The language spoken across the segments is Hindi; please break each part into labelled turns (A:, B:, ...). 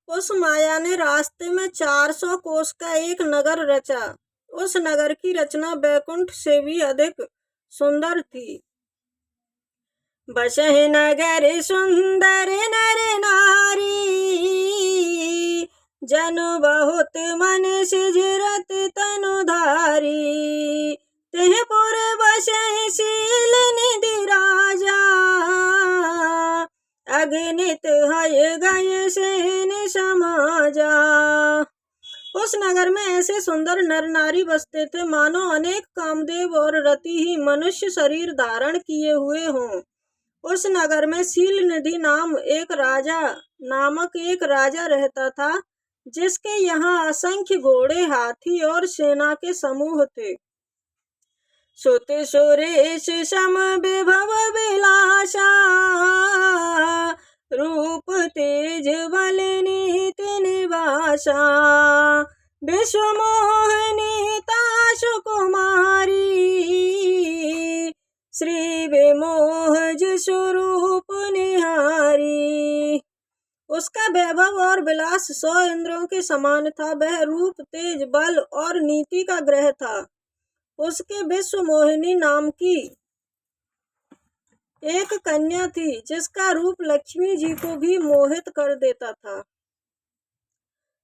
A: उस माया ने रास्ते में 400 कोस का एक नगर रचा। उस नगर की रचना बैकुंठ से भी अधिक सुंदर थी। बसहि नगर सुंदर नर नारी, जनु बहुत मन सिजरत तनु धारी। तेह पुर बसहि शील निधि राजा, अगणित हय गय सेन समाजा। उस नगर में ऐसे सुंदर नर नारी बसते थे मानो अनेक कामदेव और रति ही मनुष्य शरीर धारण किए हुए हों। उस नगर में शील निधि नामक एक राजा रहता था, जिसके यहाँ असंख्य घोड़े, हाथी और सेना के समूह थे। सुत सुरेश सम विभव विलासा, रूप तेज बल नीति निवासा। विश्व मोहनी तासु कुमारी, श्री विमोहज स्वरूप निहारी। उसका वैभव और विलास 100 इंद्रियों के समान था। वह रूप, तेज, बल और नीति का ग्रह था। उसके विश्व मोहिनी नाम की एक कन्या थी, जिसका रूप लक्ष्मी जी को भी मोहित कर देता था।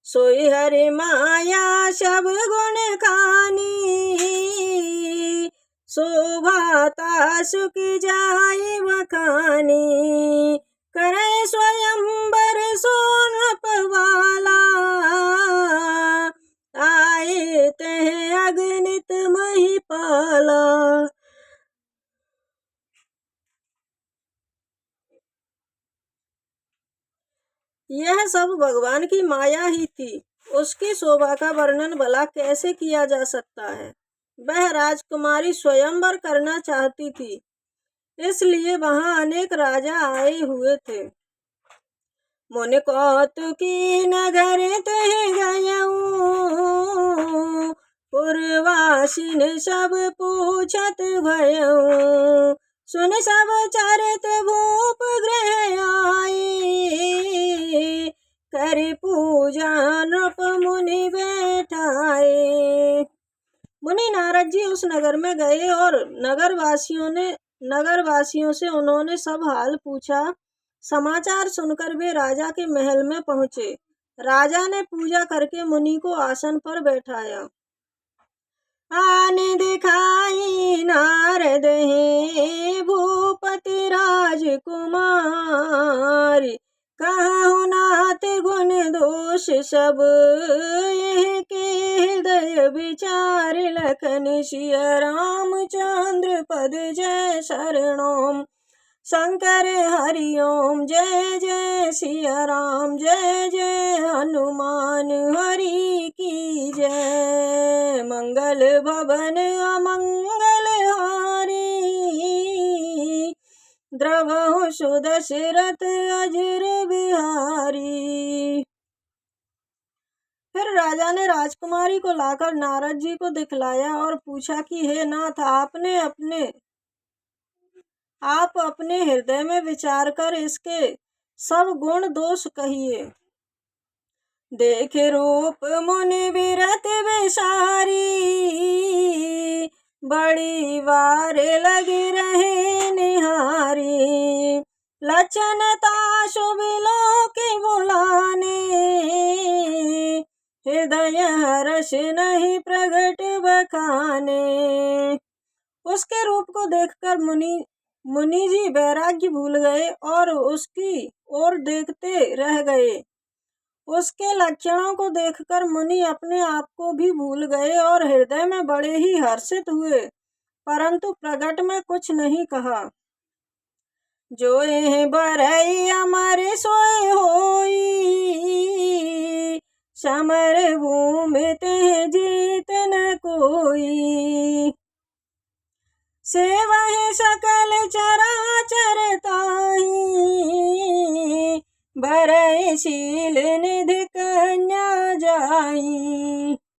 A: सोई हरि माया सब गुण खानी, शोभाता सुख जाय बखानी। करे स्वयंवर सोनप वाला, आए तह अगणित महिपाला। यह सब भगवान की माया ही थी। उसकी शोभा का वर्णन भला कैसे किया जा सकता है। वह राजकुमारी स्वयंवर करना चाहती थी, इसलिए वहां अनेक राजा आए हुए थे। मुनि कौतुकी नगर तह गयऊ, पुरवासिन सब पूछत भयऊ। सुन सब चरित भूप गृह आए, कर पूजा नृप मुनि बैठाए। मुनि नारद जी उस नगर में गए और नगरवासियों से उन्होंने सब हाल पूछा। समाचार सुनकर वे राजा के महल में पहुंचे। राजा ने पूजा करके मुनि को आसन पर बैठाया। आन दिखाई नारद हे भूपति राजकुमार, कहु नाथ गुण दोष सब, यह के हृदय विचार। लखन सिय रामचंद्र पद जय शरणोम, शंकर हरि ओम जय जय सिया राम। जय जय हनुमान हरि की जय। मंगल भवन अमंगल हारी, द्रवहु सुदशरथ अजर बिहारी। फिर राजा ने राजकुमारी को लाकर नारद जी को दिखलाया और पूछा कि हे नाथ, आप अपने हृदय में विचार कर इसके सब गुण दोष कहिए। देख रूप मुनि विरत विसारी, बड़ी वार लगी रहे निहारी। लक्षण तासु बिलोक बुलाने, हृदय हर्ष नहीं प्रगट बखाने। उसके रूप को देखकर मुनि जी वैराग्य भूल गए और उसकी ओर देखते रह गए। उसके लक्षणों को देखकर मुनि अपने आप को भी भूल गए और हृदय में बड़े ही हर्षित हुए, परंतु प्रगट में कुछ नहीं कहा। जो यह बरई अमर सोए होई, समर भूमि ते जीत न कोई। सेवहि सकल चराचर ताहि, बरई शील निधि कन्या जाई।